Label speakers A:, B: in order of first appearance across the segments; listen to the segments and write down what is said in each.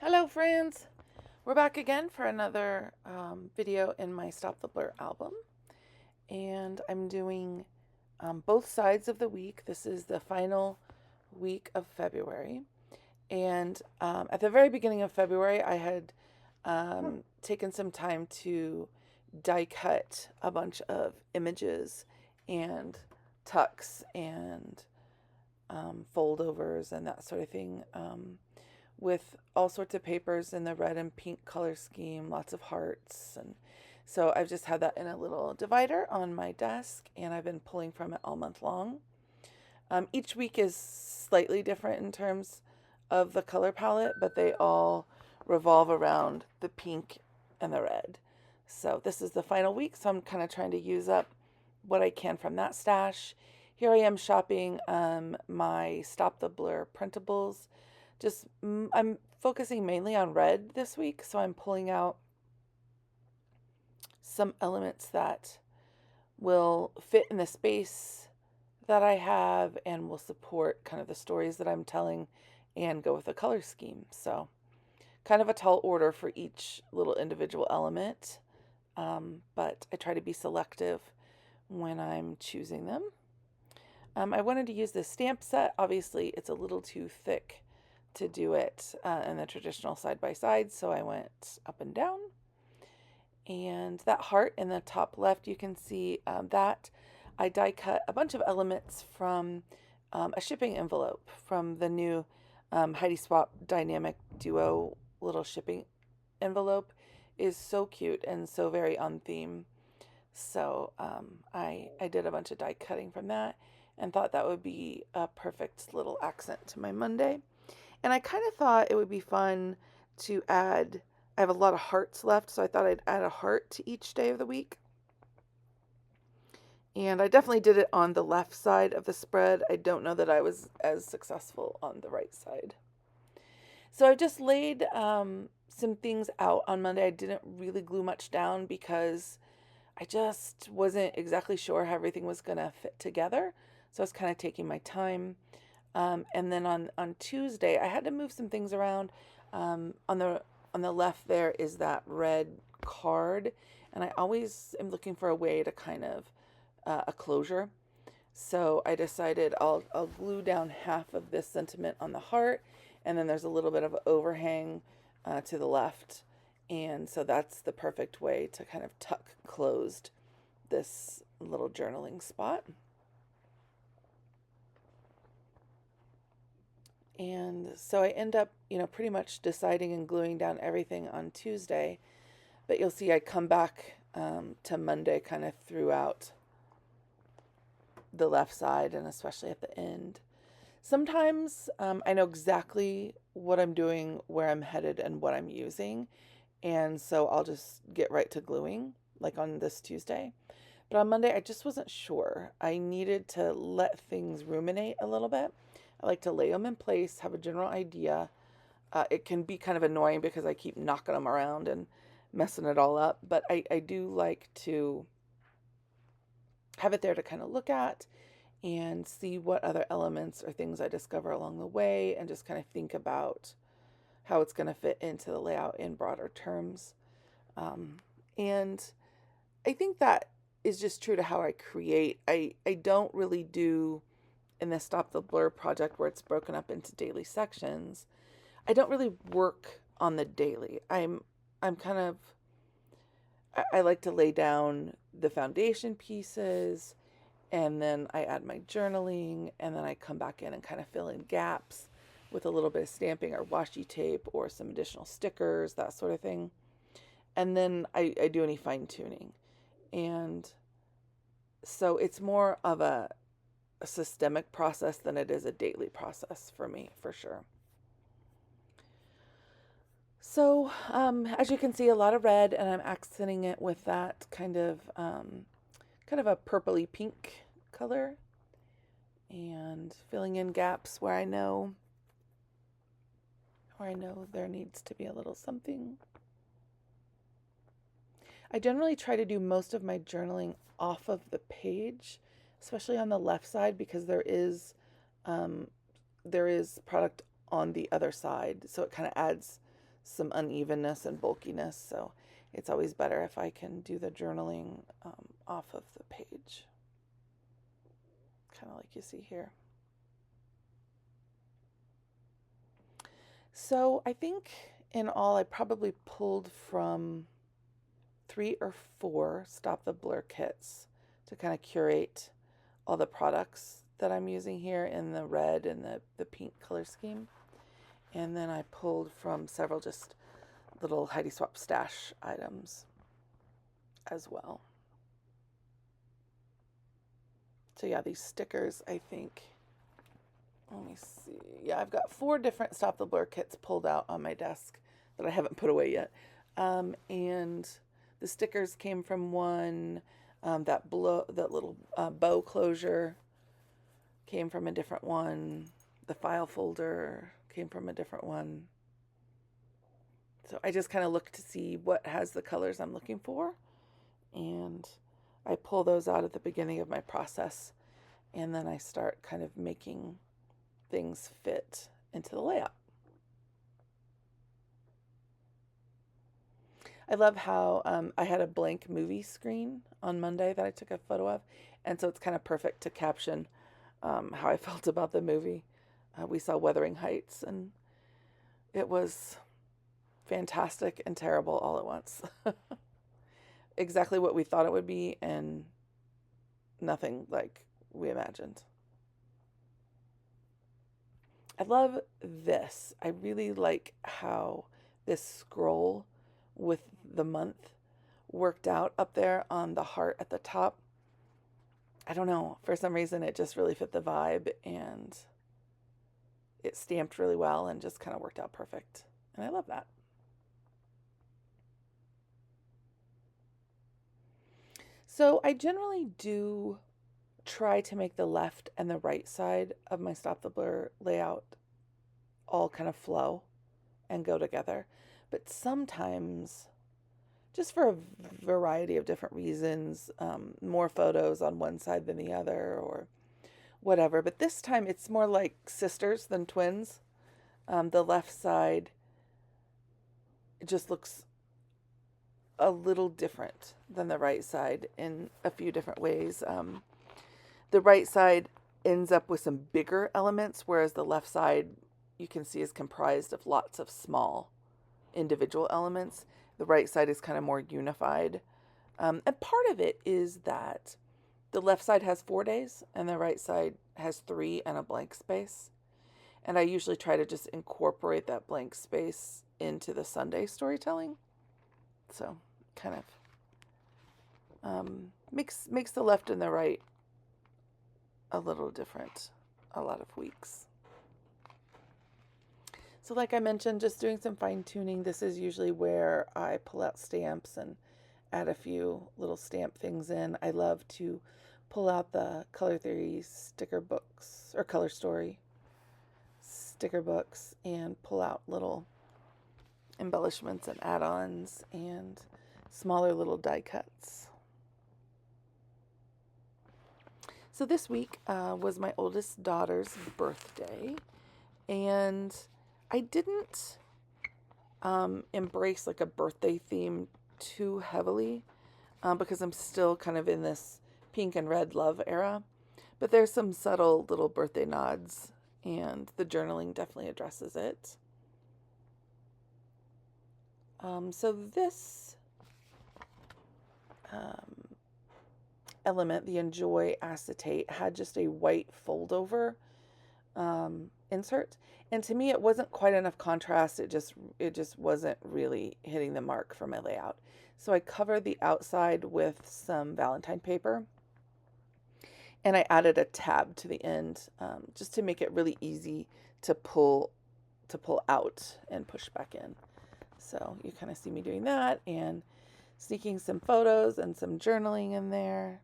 A: Hello friends! We're back again for another video in my Stop the Blur album. And I'm doing both sides of the week. This is the final week of February. And at the very beginning of February, I had taken some time to die cut a bunch of images and tucks and foldovers and that sort of thing. With all sorts of papers in the red and pink color scheme, lots of hearts. And so I've just had that in a little divider on my desk, and I've been pulling from it all month long. Each week is slightly different in terms of the color palette, but they all revolve around the pink and the red. So this is the final week, so I'm kind of trying to use up what I can from that stash. Here I am shopping my Stop the Blur printables. I'm focusing mainly on red this week, so I'm pulling out some elements that will fit in the space that I have and will support kind of the stories that I'm telling and go with the color scheme. So kind of a tall order for each little individual element, but I try to be selective when I'm choosing them. I wanted to use this stamp set. Obviously, it's a little too thick to do it in the traditional side-by-side, so I went up and down. And that heart in the top left, you can see that I die cut a bunch of elements from a shipping envelope from the new Heidi Swapp Dynamic Duo little shipping envelope. Is so cute and so very on theme. So I did a bunch of die cutting from that and thought that would be a perfect little accent to my Monday. And I kind of thought it would be fun to add, I have a lot of hearts left, so I thought I'd add a heart to each day of the week. And I definitely did it on the left side of the spread. I don't know that I was as successful on the right side. So I just laid some things out on Monday. I didn't really glue much down because I just wasn't exactly sure how everything was going to fit together. So I was kind of taking my time. And then on Tuesday, I had to move some things around. On the left there is that red card, and I always am looking for a way to kind of a closure. So I decided I'll glue down half of this sentiment on the heart, and then there's a little bit of overhang to the left, and so that's the perfect way to kind of tuck closed this little journaling spot. And so I end up, pretty much deciding and gluing down everything on Tuesday. But you'll see I come back to Monday kind of throughout the left side and especially at the end. Sometimes I know exactly what I'm doing, where I'm headed, and what I'm using. And so I'll just get right to gluing, like on this Tuesday. But on Monday, I just wasn't sure. I needed to let things ruminate a little bit. I like to lay them in place, have a general idea. It can be kind of annoying because I keep knocking them around and messing it all up. But I do like to have it there to kind of look at and see what other elements or things I discover along the way and just kind of think about how it's going to fit into the layout in broader terms. And I think that is just true to how I create. I don't really do in the Stop the Blur project where it's broken up into daily sections. I don't really work on the daily. I like to lay down the foundation pieces, and then I add my journaling, and then I come back in and kind of fill in gaps with a little bit of stamping or washi tape or some additional stickers, that sort of thing. And then I do any fine tuning. And so it's more of a systemic process than it is a daily process for me, for sure. So as you can see, a lot of red, and I'm accenting it with that kind of a purpley pink color, and filling in gaps where I know there needs to be a little something. I generally try to do most of my journaling off of the page, especially on the left side, because there is product on the other side, so it kind of adds some unevenness and bulkiness. So it's always better if I can do the journaling off of the page, kind of like you see here. So I think in all I probably pulled from 3 or 4 Stop the Blur kits to kind of curate all the products that I'm using here in the red and the pink color scheme. And then I pulled from several just little Heidi Swapp stash items as well. So yeah, these stickers, I think, let me see. Yeah, I've got 4 different Stop the Blur kits pulled out on my desk that I haven't put away yet. And the stickers came from one. That little bow closure came from a different one. The file folder came from a different one. So I just kind of look to see what has the colors I'm looking for. And I pull those out at the beginning of my process. And then I start kind of making things fit into the layout. I love how I had a blank movie screen on Monday that I took a photo of, and so it's kind of perfect to caption how I felt about the movie. We saw Wuthering Heights, and it was fantastic and terrible all at once. Exactly what we thought it would be, and nothing like we imagined. I love this. I really like how this scroll with the month worked out up there on the heart at the top. I don't know, for some reason it just really fit the vibe, and it stamped really well and just kind of worked out perfect. And I love that. So I generally do try to make the left and the right side of my Stop the Blur layout all kind of flow and go together. But sometimes, just for a variety of different reasons, more photos on one side than the other or whatever. But this time it's more like sisters than twins. The left side, it just looks a little different than the right side in a few different ways. The right side ends up with some bigger elements, whereas the left side you can see is comprised of lots of small individual elements. The right side is kind of more unified. And part of it is that the left side has 4 days and the right side has 3 and a blank space. And I usually try to just incorporate that blank space into the Sunday storytelling. So kind of makes the left and the right a little different a lot of weeks. So like I mentioned, just doing some fine tuning. This is usually where I pull out stamps and add a few little stamp things in. I love to pull out the Color Theory sticker books or Color Story sticker books and pull out little embellishments and add-ons and smaller little die cuts. So this week was my oldest daughter's birthday, and I didn't embrace like a birthday theme too heavily because I'm still kind of in this pink and red love era, but there's some subtle little birthday nods, and the journaling definitely addresses it. So this element, the Enjoy Acetate, had just a white fold over insert, and to me it wasn't quite enough contrast. It just wasn't really hitting the mark for my layout. So I covered the outside with some Valentine paper, and I added a tab to the end just to make it really easy to pull out and push back in. So you kind of see me doing that and sneaking some photos and some journaling in there.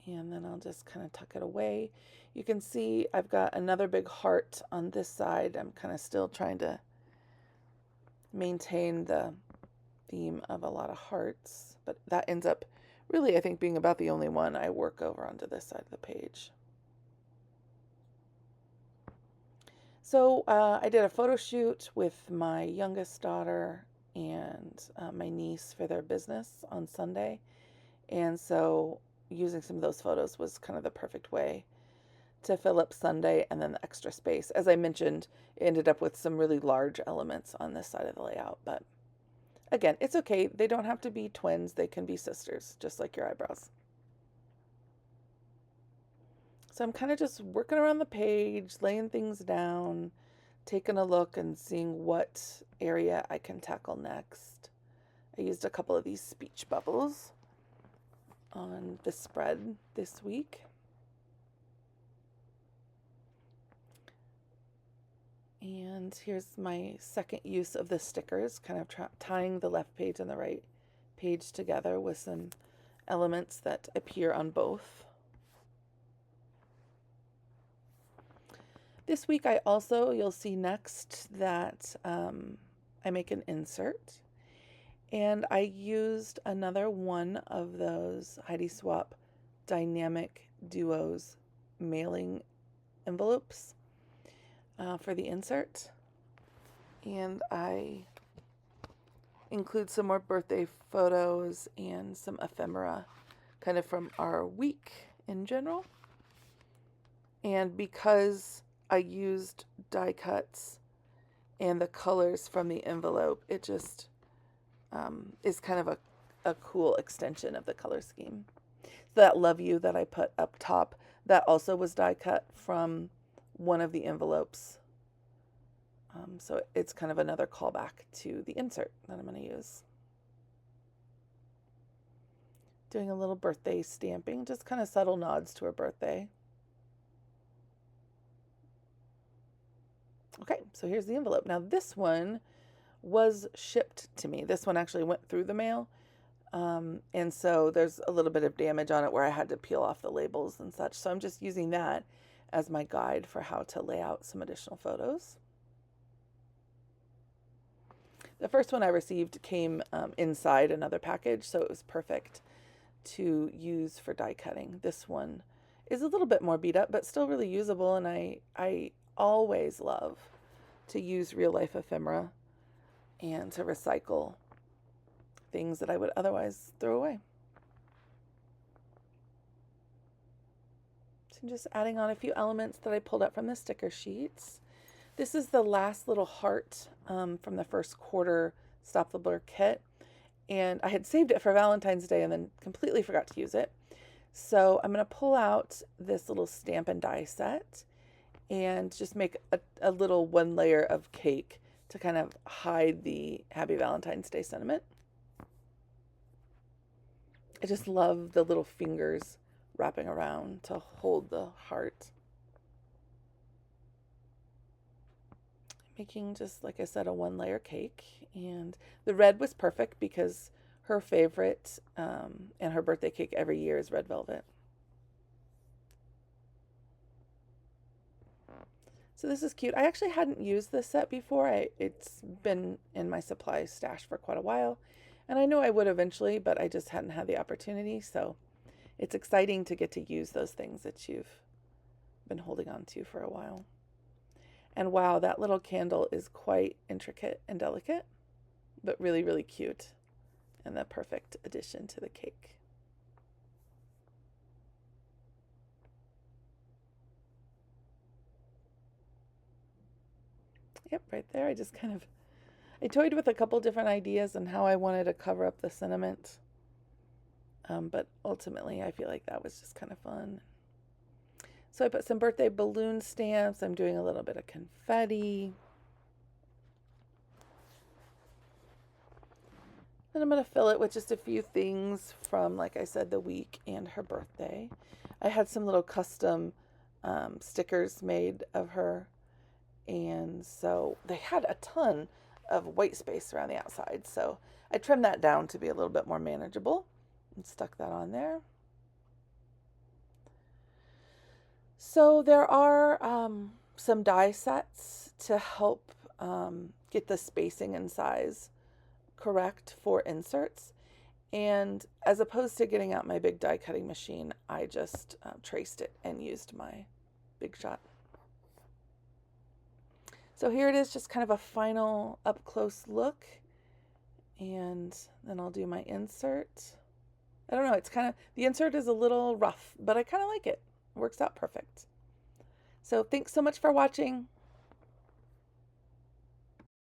A: And then I'll just kind of tuck it away. You can see I've got another big heart on this side. I'm kind of still trying to maintain the theme of a lot of hearts, but that ends up really, I think, being about the only one I work over onto this side of the page. So I did a photo shoot with my youngest daughter and my niece for their business on Sunday. And so using some of those photos was kind of the perfect way to fill up Sunday and then the extra space. As I mentioned, it ended up with some really large elements on this side of the layout. But again, it's okay. They don't have to be twins. They can be sisters, just like your eyebrows. So I'm kind of just working around the page, laying things down, taking a look and seeing what area I can tackle next. I used a couple of these speech bubbles on the spread this week. And here's my second use of the stickers, kind of tying the left page and the right page together with some elements that appear on both. This week you'll see next that I make an insert. And I used another one of those Heidi Swapp Dynamic Duos mailing envelopes for the insert. And I include some more birthday photos and some ephemera kind of from our week in general. And because I used die cuts and the colors from the envelope, it just is kind of a cool extension of the color scheme. So that Love You that I put up top, that also was die cut from one of the envelopes. So it's kind of another callback to the insert that I'm going to use. Doing a little birthday stamping, just kind of subtle nods to her birthday. Okay, so here's the envelope. Now this one was shipped to me. This one actually went through the mail. And so there's a little bit of damage on it where I had to peel off the labels and such. So I'm just using that as my guide for how to lay out some additional photos. The first one I received came inside another package, so it was perfect to use for die cutting. This one is a little bit more beat up, but still really usable, and I always love to use real life ephemera and to recycle things that I would otherwise throw away. So I'm just adding on a few elements that I pulled up from the sticker sheets. This is the last little heart from the first quarter Stop the Blur kit. And I had saved it for Valentine's Day and then completely forgot to use it. So I'm going to pull out this little stamp and die set and just make a little one layer of cake to kind of hide the Happy Valentine's Day sentiment. I just love the little fingers wrapping around to hold the heart. Making, just like I said, a one layer cake. And the red was perfect because her favorite and her birthday cake every year is red velvet. So this is cute. I actually hadn't used this set before. It's been in my supply stash for quite a while. And I know I would eventually, but I just hadn't had the opportunity. So it's exciting to get to use those things that you've been holding on to for a while. And wow, that little candle is quite intricate and delicate, but really, really cute. And the perfect addition to the cake. Yep, right there. I toyed with a couple different ideas on how I wanted to cover up the sentiment. But ultimately, I feel like that was just kind of fun. So I put some birthday balloon stamps. I'm doing a little bit of confetti. Then I'm going to fill it with just a few things from, like I said, the week and her birthday. I had some little custom stickers made of her. And so they had a ton of white space around the outside. So I trimmed that down to be a little bit more manageable and stuck that on there. So there are some die sets to help get the spacing and size correct for inserts. And as opposed to getting out my big die cutting machine, I just traced it and used my Big Shot. So here it is, just kind of a final up close look. And then I'll do my insert. I don't know, it's kind of, the insert is a little rough, but I kind of like it. It works out perfect. So thanks so much for watching.